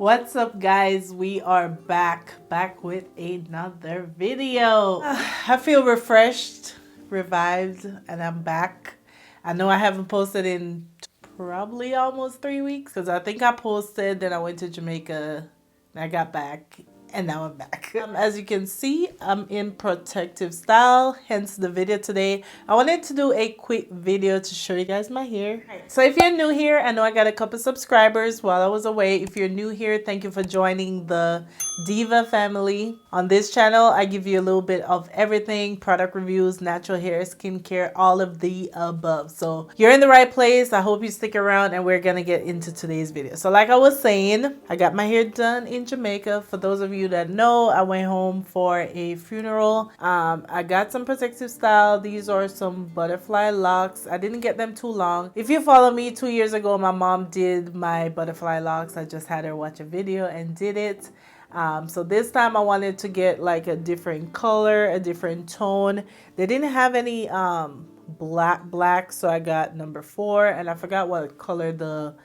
What's up, guys? We are back with another video. I feel refreshed, revived, and I'm back. I know I haven't posted in probably almost 3 weeks because I think I posted, then I went to Jamaica and I got back. And now I'm back. As you can see, I'm in protective style, hence the video today. I wanted to do a quick video to show you guys my hair. So if you're new here, I know I got a couple subscribers while I was away. If you're new here, thank you for joining the Diva family. On this channel, I give you a little bit of everything, product reviews, natural hair, skincare, all of the above. So you're in the right place. I hope you stick around and we're gonna get into today's video. So like I was saying, I got my hair done in Jamaica. For those of you that know, I went home for a funeral. I got some protective style. These are some butterfly locks. I didn't get them too long. If you follow me, 2 years ago, my mom did my butterfly locks. I just had her watch a video and did it. So this time I wanted to get like a different color, a different tone. They didn't have any black, so I got number 4, and I forgot what color the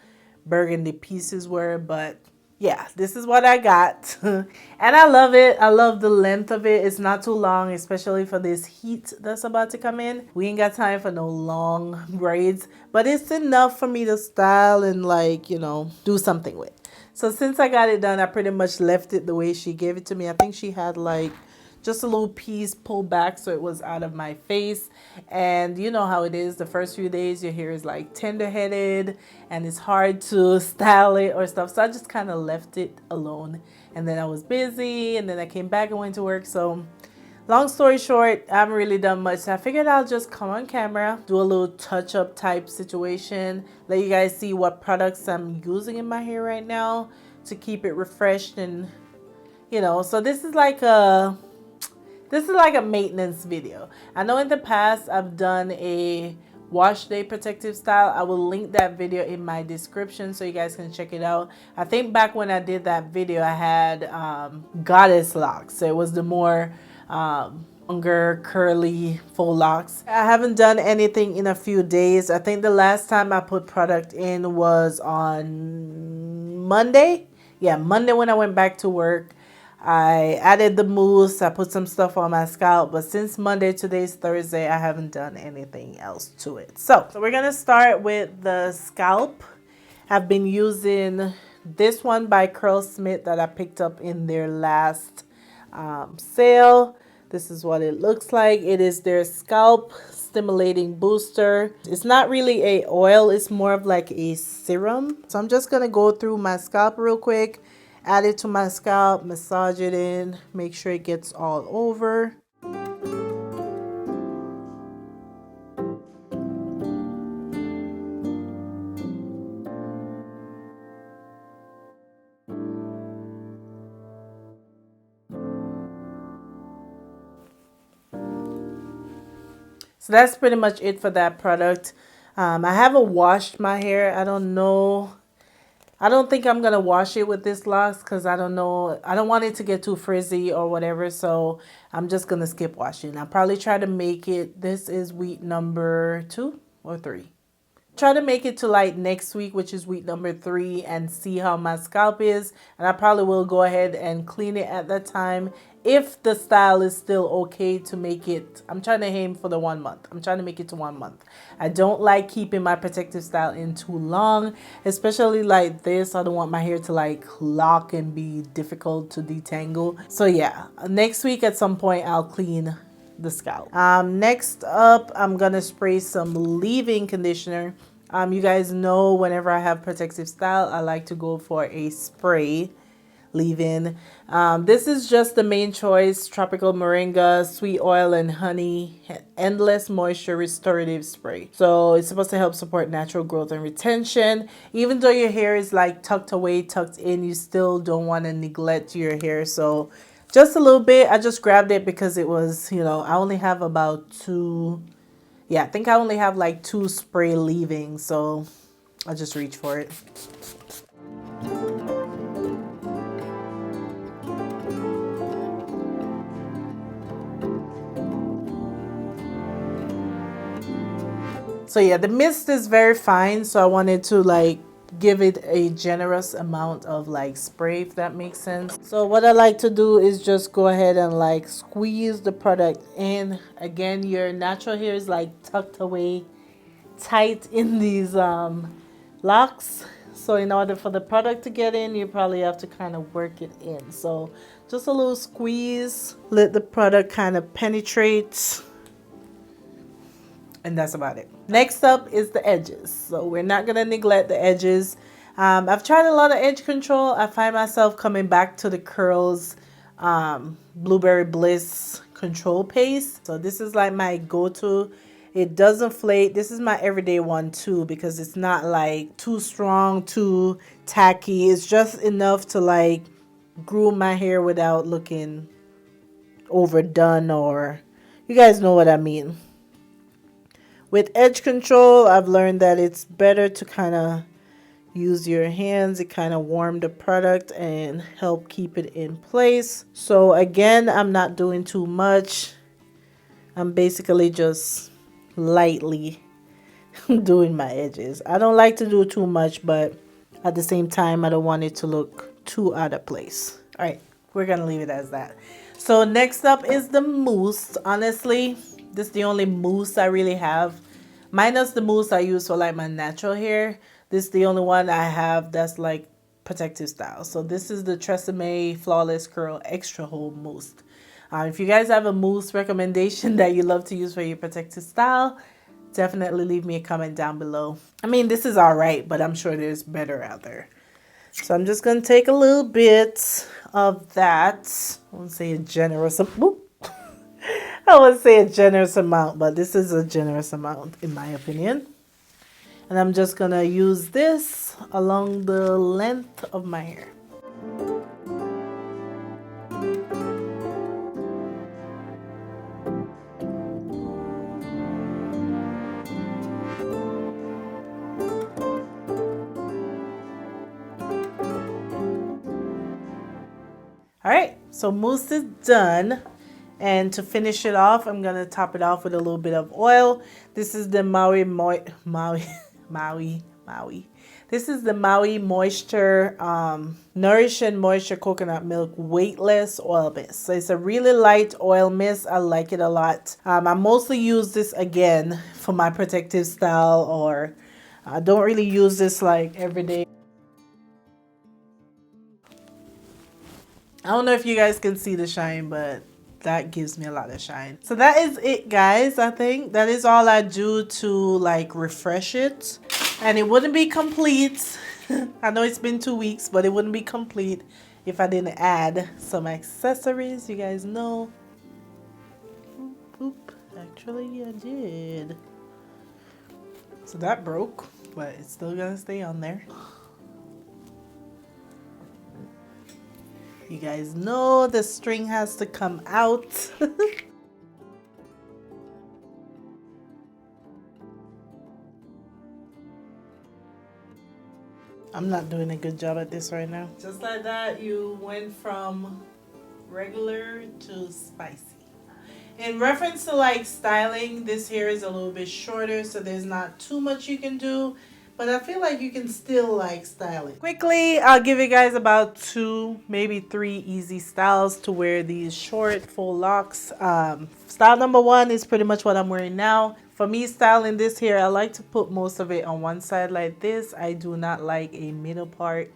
burgundy pieces were, but yeah, this is what I got. And I love it. I love the length of it. It's not too long, especially for this heat that's about to come in. We ain't got time for no long braids, but it's enough for me to style and, like, you know, do something with. So since I got it done, I pretty much left it the way she gave it to me. I think she had like just a little piece pulled back so it was out of my face. And you know how it is, the first few days your hair is like tender-headed and it's hard to style it or stuff. So I just kind of left it alone. And then I was busy and then I came back and went to work. So long story short, I haven't really done much. So I figured I'll just come on camera, do a little touch-up type situation, let you guys see what products I'm using in my hair right now to keep it refreshed. And you know, so this is like a maintenance video. I know in the past I've done a wash day protective style. I will link that video in my description so you guys can check it out. I think back when I did that video, I had goddess locks. So it was the more longer curly faux locks. I haven't done anything in a few days. I think the last time I put product in was on Monday. Yeah, Monday when I went back to work. I added the mousse. I put some stuff on my scalp, but since Monday, today's Thursday, I haven't done anything else to it. So we're gonna start with the scalp. I've been using this one by Curlsmith that I picked up in their last sale. This is what it looks like. It is their scalp stimulating booster. It's not really a oil, it's more of like a serum. So I'm just gonna go through my scalp real quick, add it to my scalp, massage it in, make sure it gets all over. So that's pretty much it for that product. I haven't washed my hair. I don't know. I don't think I'm going to wash it with this locks because I don't know. I don't want it to get too frizzy or whatever. So I'm just going to skip washing. I'll probably try to make it. This is week number 2 or 3. Try to make it to like next week, which is week number 3, and see how my scalp is. And I probably will go ahead and clean it at that time if the style is still okay to make it. I'm trying to aim for the 1 month. I'm trying to make it to 1 month. I don't like keeping my protective style in too long, especially like this. I don't want my hair to like lock and be difficult to detangle. So yeah, next week at some point I'll clean the scalp. Next up, I'm gonna spray some leave-in conditioner. You guys know whenever I have protective style, I like to go for a spray leave-in. This is just the main choice, tropical moringa, sweet oil and honey, endless moisture restorative spray. So it's supposed to help support natural growth and retention. Even though your hair is like tucked away, tucked in, you still don't want to neglect your hair. So just a little bit. I just grabbed it because it was, you know, I only have about 2. Yeah, I think I only have like 2 spray leavings. So I just reached for it. So yeah, the mist is very fine. So I wanted to like give it a generous amount of like spray, if that makes sense. So what I like to do is just go ahead and like squeeze the product in. Again, your natural hair is like tucked away tight in these locks. So in order for the product to get in, you probably have to kind of work it in. So just a little squeeze, let the product kind of penetrate. And that's about it. Next up is the edges. So we're not going to neglect the edges. I've tried a lot of edge control. I find myself coming back to the Curls Blueberry Bliss control paste. So this is like my go-to. It doesn't flake. This is my everyday one too, because it's not like too strong, too tacky. It's just enough to like groom my hair without looking overdone, or you guys know what I mean. With edge control, I've learned that it's better to kind of use your hands. It kind of warm the product and help keep it in place. So again, I'm not doing too much. I'm basically just lightly doing my edges. I don't like to do too much, but at the same time, I don't want it to look too out of place. All right, we're gonna leave it as that. So next up is the mousse. Honestly, this is the only mousse I really have. Minus the mousse I use for like my natural hair. This is the only one I have that's like protective style. So this is the Tresemme Flawless Curl Extra Hold Mousse. If you guys have a mousse recommendation that you love to use for your protective style, definitely leave me a comment down below. I mean, this is all right, but I'm sure there's better out there. So I'm just going to take a little bit of that. I won't say a generous amount. I won't say a generous amount, but this is a generous amount in my opinion. And I'm just going to use this along the length of my hair. All right, so mousse is done. And to finish it off, I'm going to top it off with a little bit of oil. This is the Maui. This is the Maui Moisture Nourish and Moisture Coconut Milk Weightless Oil Mist. So it's a really light oil mist. I like it a lot. I mostly use this again for my protective style, or I don't really use this like every day. I don't know if you guys can see the shine, but that gives me a lot of shine. So that is it, guys. I think that is all I do to like refresh it. And it wouldn't be complete. I know it's been 2 weeks, but it wouldn't be complete if I didn't add some accessories. You guys know. Oop, actually I did. So that broke, but it's still gonna stay on there. You guys know the string has to come out. I'm not doing a good job at this right now. Just like that, you went from regular to spicy. In reference to like styling, this hair is a little bit shorter, so there's not too much you can do. But I feel like you can still like style it. Quickly, I'll give you guys about 2, maybe 3 easy styles to wear these short faux locks. Style number 1 is pretty much what I'm wearing now. For me, styling this hair, I like to put most of it on one side like this. I do not like a middle part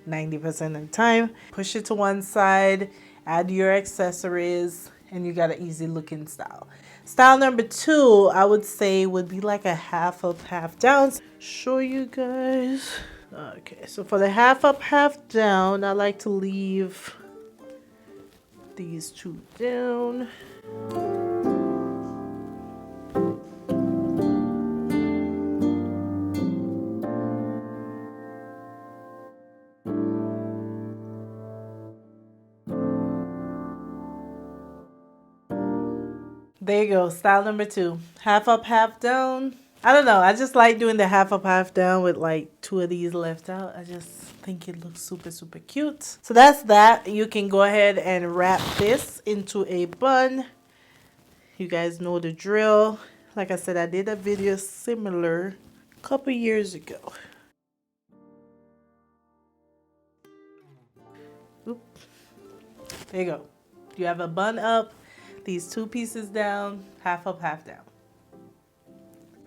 90% of the time. Push it to one side, add your accessories, and you got an easy looking style. Style number 2, I would say, would be like a half up, half down. Show you guys. Okay, so for the half up, half down, I like to leave these 2 down. There you go, style number 2. Half up, half down. I don't know, I just like doing the half up, half down with like 2 of these left out. I just think it looks super, super cute. So that's that. You can go ahead and wrap this into a bun. You guys know the drill. Like I said, I did a video similar a couple years ago. Oop. There you go. You have a bun up, these two pieces down, half up, half down.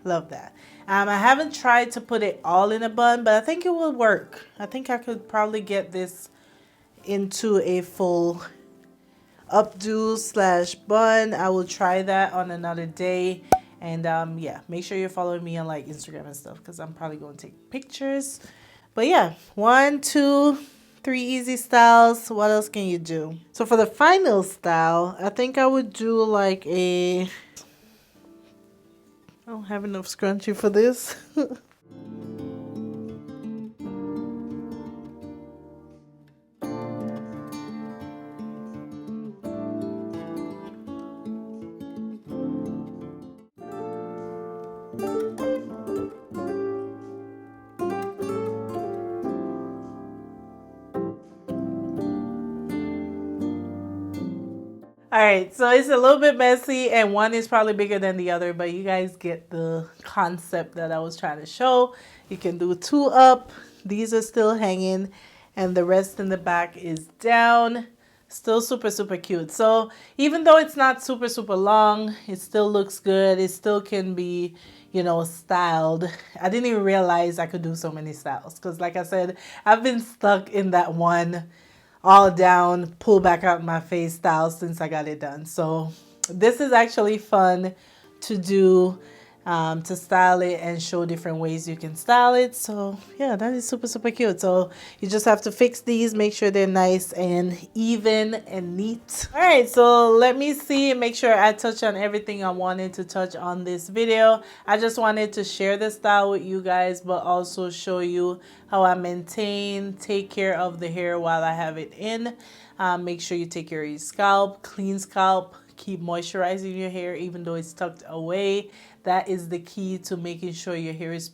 Love that. I haven't tried to put it all in a bun, but I think it will work. I think I could probably get this into a full updo slash bun. I will try that on another day. And yeah, make sure you're following me on like Instagram and stuff, because I'm probably going to take pictures. But yeah, 1, 2, 3 easy styles. What else can you do? So for the final style, I think I would do like a... I don't have enough scrunchie for this. All right, so it's a little bit messy and one is probably bigger than the other, but you guys get the concept that I was trying to show. You can do 2 up. These are still hanging and the rest in the back is down. Still super, super cute. So even though it's not super, super long, it still looks good. It still can be, you know, styled. I didn't even realize I could do so many styles because like I said, I've been stuck in that one all down, pull back out my face style since I got it done. So this is actually fun to do, to style it and show different ways you can style it. So yeah, that is super, super cute. So you just have to fix these, make sure they're nice and even and neat. All right, so let me see and make sure I touch on everything I wanted to touch on this video. I just wanted to share the style with you guys, but also show you how I take care of the hair while I have it in. Make sure you take care of your scalp, clean scalp, keep moisturizing your hair even though it's tucked away. That is the key to making sure your hair is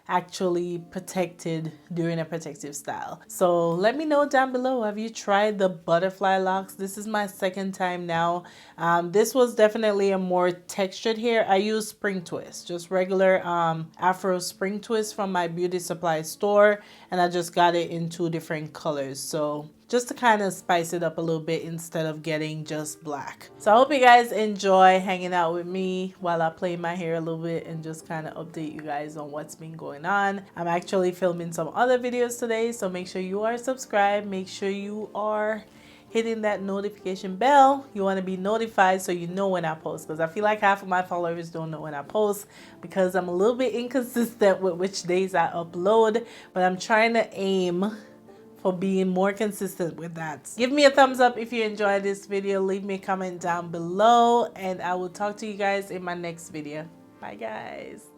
actually protected during a protective style. So let me know down below, have you tried the butterfly locks? This is my second time now. This was definitely a more textured hair. I use spring twist, just regular afro spring twist from my beauty supply store, and I just got it in 2 different colors. So just to kind of spice it up a little bit instead of getting just black. So I hope you guys enjoy hanging out with me while I play my hair a little bit and just kind of update you guys on what's been going on. I'm actually filming some other videos today, so make sure you are subscribed. Make sure you are hitting that notification bell. You want to be notified so you know when I post, because I feel like half of my followers don't know when I post because I'm a little bit inconsistent with which days I upload, but I'm trying to aim for being more consistent with that. Give me a thumbs up if you enjoyed this video. Leave me a comment down below and I will talk to you guys in my next video. Bye guys.